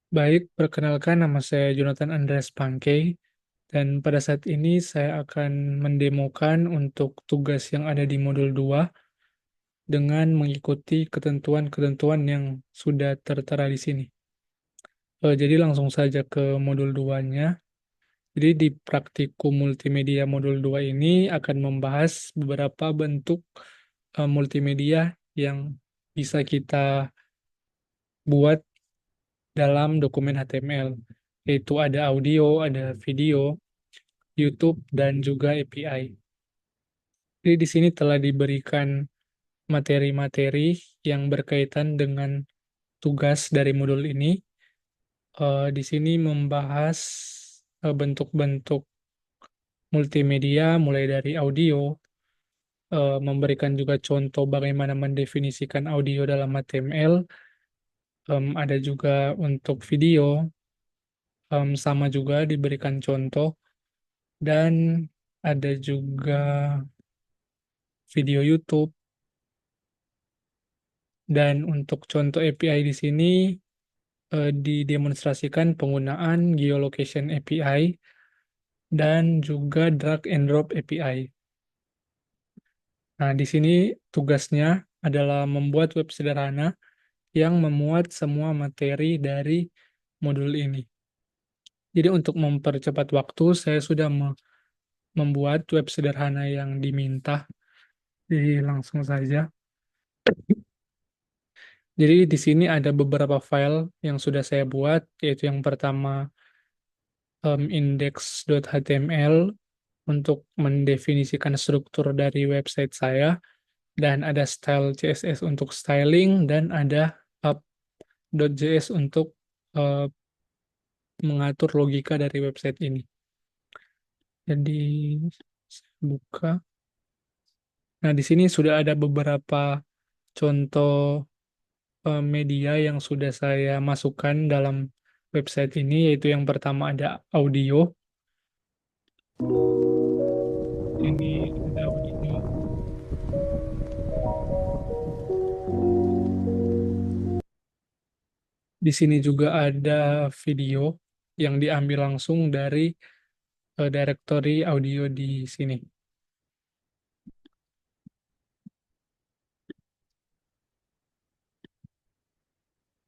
Baik, perkenalkan nama saya Jonathan Andreas Pangkey, dan pada saat ini saya akan mendemokan untuk tugas yang ada di modul 2 dengan mengikuti ketentuan-ketentuan yang sudah tertera di sini. Jadi langsung saja ke modul 2-nya. Jadi di praktikum multimedia modul 2 ini akan membahas beberapa bentuk multimedia yang bisa kita buat dalam dokumen HTML, yaitu ada audio, ada video, YouTube, dan juga API. Jadi di sini telah diberikan materi-materi yang berkaitan dengan tugas dari modul ini. Di sini membahas bentuk-bentuk multimedia, mulai dari audio, memberikan juga contoh bagaimana mendefinisikan audio dalam HTML, ada juga untuk video, sama juga diberikan contoh, dan ada juga video YouTube. Dan untuk contoh API di sini didemonstrasikan penggunaan geolocation API dan juga drag and drop API. Nah, di sini tugasnya adalah membuat web sederhana yang memuat semua materi dari modul ini. Jadi untuk mempercepat waktu, saya sudah membuat web sederhana yang diminta. Jadi langsung saja. Jadi di sini ada beberapa file yang sudah saya buat, yaitu yang pertama index.html untuk mendefinisikan struktur dari website saya, dan ada style CSS untuk styling, dan ada app.js untuk eh, mengatur logika dari website ini. Jadi saya buka. Nah, di sini sudah ada beberapa contoh media yang sudah saya masukkan dalam website ini, yaitu yang pertama ada audio. Ini ada audio. Di sini juga ada video yang diambil langsung dari directory audio di sini.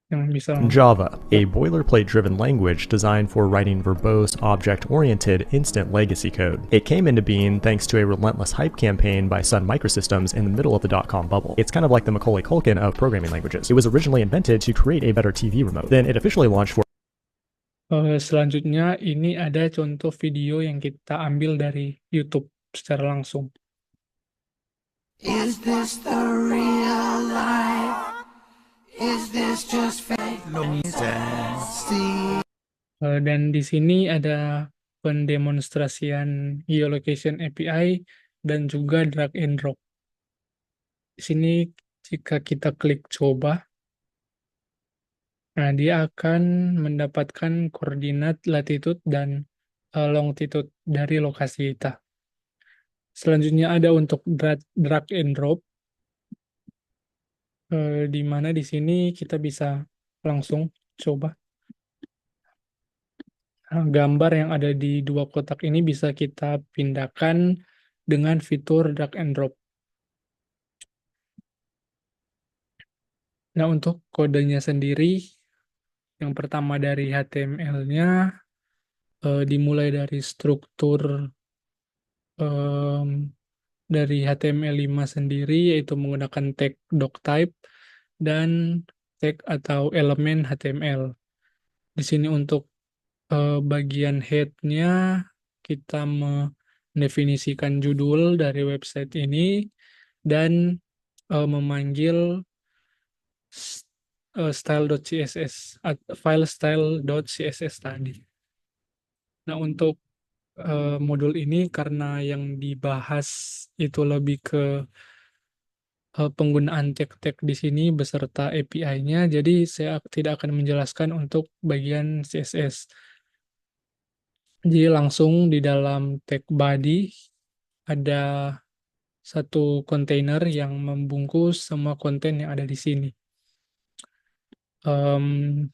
Yang bisa langsung. Java, a boilerplate-driven language designed for writing verbose, object-oriented, instant legacy code. It came into being thanks to a relentless hype campaign by Sun Microsystems in the middle of the dot-com bubble. It's kind of like the Macaulay Culkin of programming languages. It was originally invented to create a better TV remote. Then it officially launched for Selanjutnya ini ada contoh video yang kita ambil dari YouTube secara langsung. Is this the real life? Is this just fake fantasy? Dan di sini ada pendemonstrasian geolocation API dan juga drag and drop. Di sini jika kita klik coba, nah dia akan mendapatkan koordinat latitude dan longitude dari lokasi kita. Selanjutnya ada untuk drag and drop, di mana di sini kita bisa langsung coba. Nah, gambar yang ada di dua kotak ini bisa kita pindahkan dengan fitur drag and drop. Nah, untuk kodenya sendiri, yang pertama dari HTML-nya, dimulai dari struktur dari HTML5 sendiri, yaitu menggunakan tag doctype dan tag atau elemen HTML. Di sini untuk bagian head-nya, kita mendefinisikan judul dari website ini dan memanggil style.css, file style.css tadi. Nah, untuk modul ini karena yang dibahas itu lebih ke penggunaan tag-tag di sini beserta API-nya, jadi saya tidak akan menjelaskan untuk bagian CSS. Jadi langsung di dalam tag body ada satu kontainer yang membungkus semua konten yang ada di sini.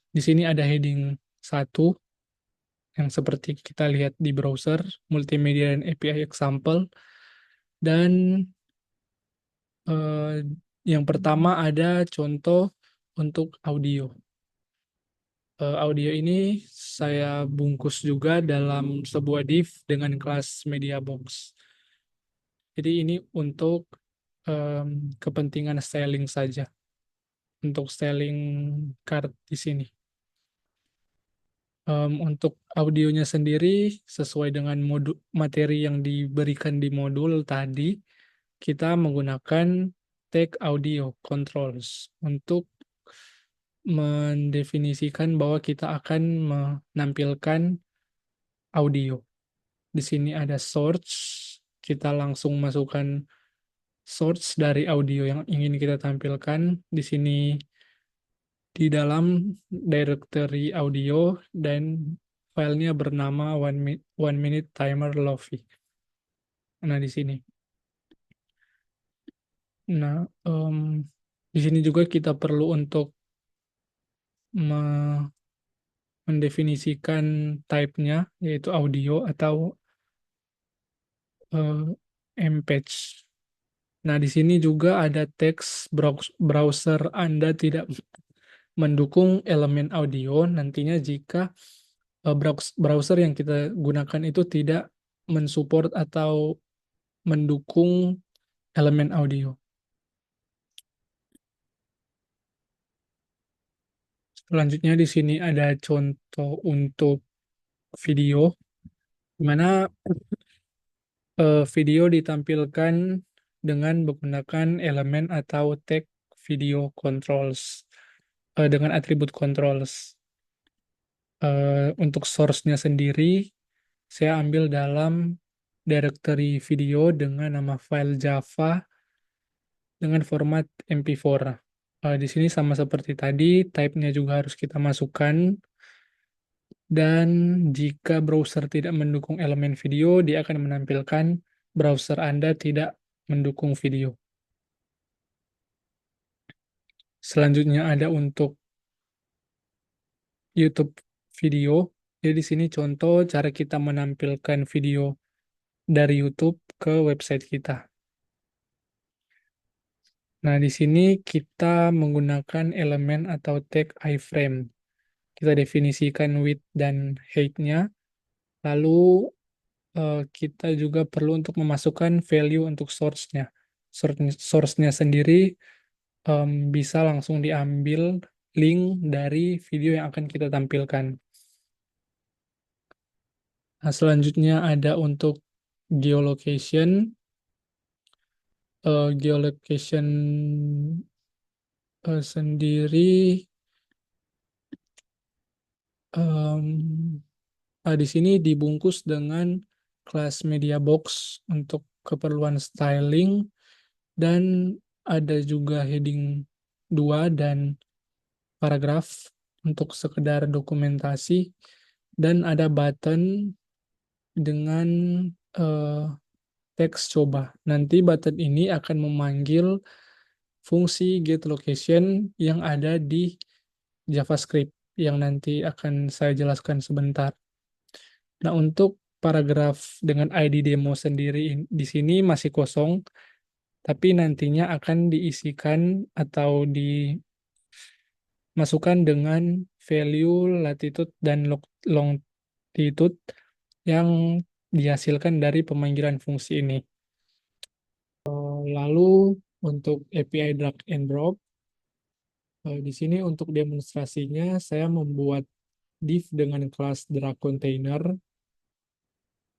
Di sini ada heading 1 yang seperti kita lihat di browser, multimedia dan API example. Dan yang pertama ada contoh untuk audio. Audio ini saya bungkus juga dalam sebuah div dengan kelas media box. Jadi ini untuk kepentingan styling saja, untuk styling card di sini. Untuk audionya sendiri sesuai dengan materi yang diberikan di modul tadi, kita menggunakan tag audio controls untuk mendefinisikan bahwa kita akan menampilkan audio. Di sini ada source, kita langsung masukkan source dari audio yang ingin kita tampilkan. Di sini di dalam directory audio dan filenya bernama one minute timer lofi. Nah, di sini. Nah, di sini juga kita perlu untuk mendefinisikan type-nya, yaitu audio atau MPEG. Nah, di sini juga ada teks browser Anda tidak mendukung elemen audio. Nantinya jika browser yang kita gunakan itu tidak mensupport atau mendukung elemen audio. Selanjutnya di sini ada contoh untuk video, di mana video ditampilkan dengan menggunakan elemen atau tag video controls dengan atribut controls. Untuk source-nya sendiri, saya ambil dalam directory video dengan nama file Java dengan format MP4. Di sini sama seperti tadi, type-nya juga harus kita masukkan. Dan jika browser tidak mendukung elemen video, dia akan menampilkan browser Anda tidak mendukung video. Selanjutnya ada untuk YouTube video. Jadi di sini contoh cara kita menampilkan video dari YouTube ke website kita. Nah, di sini kita menggunakan elemen atau tag iframe. Kita definisikan width dan height-nya. Lalu kita juga perlu untuk memasukkan value untuk source-nya. Source-nya sendiri bisa langsung diambil link dari video yang akan kita tampilkan. Nah, selanjutnya ada untuk geolocation. Geolocation sendiri di sini dibungkus dengan kelas media box untuk keperluan styling, dan ada juga heading 2 dan paragraf untuk sekedar dokumentasi, dan ada button dengan teks coba. Nanti button ini akan memanggil fungsi getLocation yang ada di JavaScript yang nanti akan saya jelaskan sebentar. Nah, untuk paragraf dengan ID demo sendiri di sini masih kosong, tapi nantinya akan diisikan atau dimasukkan dengan value latitude dan longitude yang dihasilkan dari pemanggilan fungsi ini. Lalu untuk API drag and drop, di sini untuk demonstrasinya saya membuat div dengan kelas drag container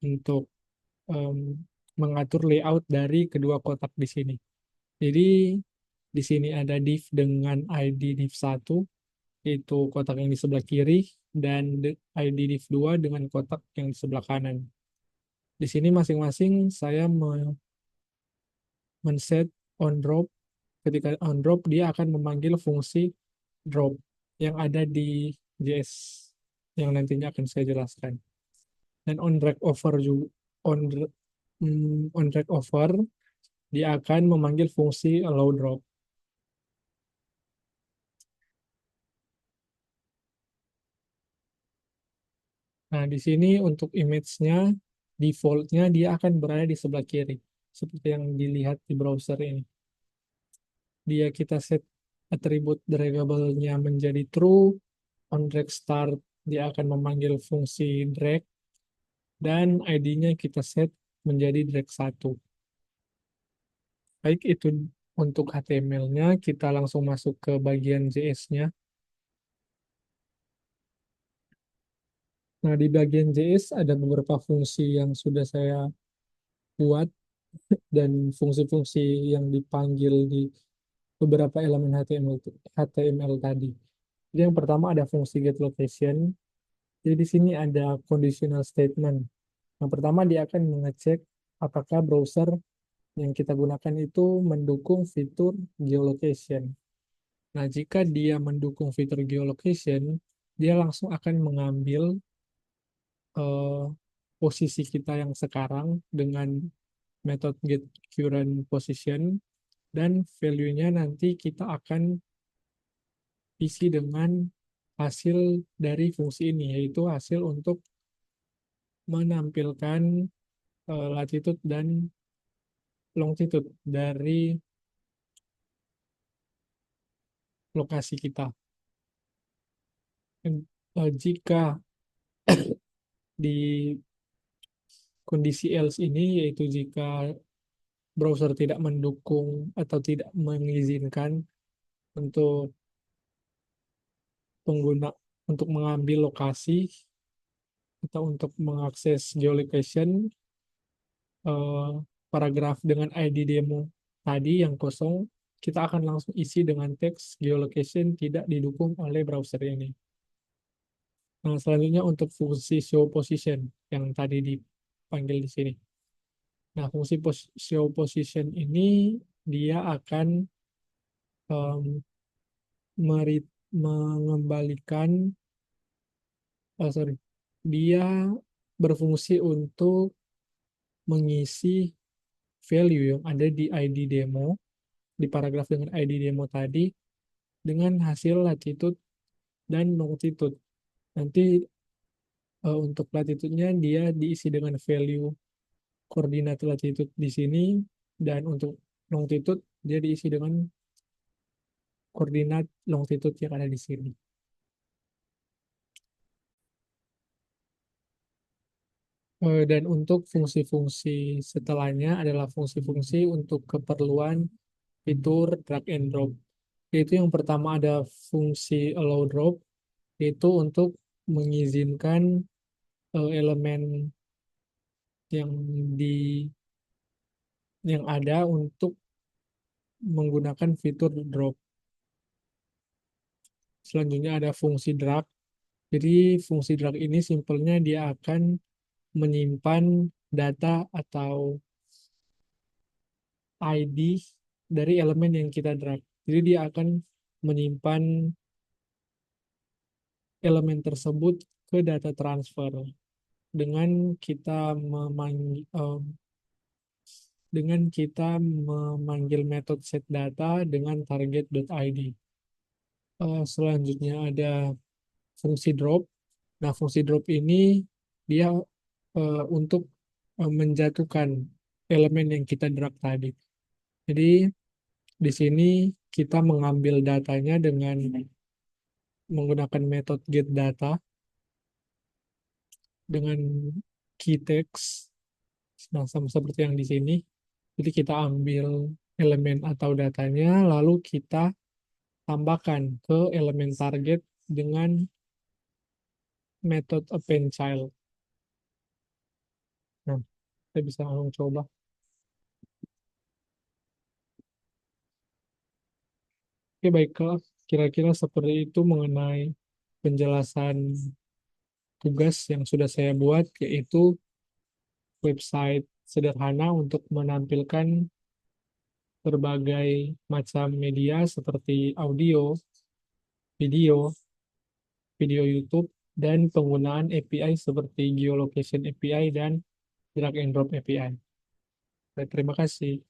untuk mengatur layout dari kedua kotak di sini. Jadi di sini ada div dengan ID div1, yaitu kotak yang di sebelah kiri, dan ID div2 dengan kotak yang di sebelah kanan. Di sini masing-masing saya men-set on drop. Ketika on drop, dia akan memanggil fungsi drop yang ada di JS yang nantinya akan saya jelaskan. Dan on drag over juga, on drag over, dia akan memanggil fungsi allow drop. Nah, di sini untuk image-nya, default-nya dia akan berada di sebelah kiri, seperti yang dilihat di browser ini. Kita set atribut draggable-nya menjadi true, on drag start dia akan memanggil fungsi drag, dan ID-nya kita set menjadi drag 1. Baik, itu untuk HTML-nya, kita langsung masuk ke bagian JS-nya. Nah, di bagian JS ada beberapa fungsi yang sudah saya buat dan fungsi-fungsi yang dipanggil di beberapa elemen HTML tadi. Jadi yang pertama ada fungsi getLocation. Jadi di sini ada conditional statement. Yang pertama dia akan mengecek apakah browser yang kita gunakan itu mendukung fitur geolocation. Nah, jika dia mendukung fitur geolocation, dia langsung akan mengambil eh, posisi kita yang sekarang dengan metode getCurrentPosition, dan value-nya nanti kita akan isi dengan hasil dari fungsi ini, yaitu hasil untuk menampilkan latitude dan longitude dari lokasi kita. Dan, jika di kondisi else ini, yaitu jika browser tidak mendukung atau tidak mengizinkan untuk pengguna untuk mengambil lokasi atau untuk mengakses geolocation, eh, paragraf dengan ID demo tadi yang kosong, kita akan langsung isi dengan teks geolocation tidak didukung oleh browser ini. Nah, selanjutnya untuk fungsi show position yang tadi dipanggil di sini. Nah, fungsi show position ini dia akan em, mengembalikan, sorry, dia berfungsi untuk mengisi value yang ada di ID demo, di paragraf dengan ID demo tadi, dengan hasil latitude dan longitude. Nanti untuk latitude-nya dia diisi dengan value koordinat latitude di sini, dan untuk longitude dia diisi dengan koordinat longitude yang ada di sini. Dan untuk fungsi-fungsi setelahnya adalah fungsi-fungsi untuk keperluan fitur drag and drop. Yaitu yang pertama ada fungsi allow drop, yaitu untuk mengizinkan elemen yang di yang ada untuk menggunakan fitur drop. Selanjutnya ada fungsi drag. Jadi fungsi drag ini simpelnya dia akan menyimpan data atau ID dari elemen yang kita drag. Jadi dia akan menyimpan elemen tersebut ke data transfer dengan memanggil metode setData dengan target.id. Selanjutnya ada fungsi drop. Nah, fungsi drop ini dia untuk menjatuhkan elemen yang kita drag tadi. Jadi di sini kita mengambil datanya dengan menggunakan metode getData dengan key text. Nah, sama seperti yang di sini. Jadi kita ambil elemen atau datanya, lalu kita tambahkan ke elemen target dengan metode append child. Nah, kita bisa langsung coba. Oke, baiklah. Kira-kira seperti itu mengenai penjelasan tugas yang sudah saya buat, yaitu website sederhana untuk menampilkan berbagai macam media seperti audio, video YouTube, dan penggunaan API seperti geolocation API dan drag and drop API. Baik, terima kasih.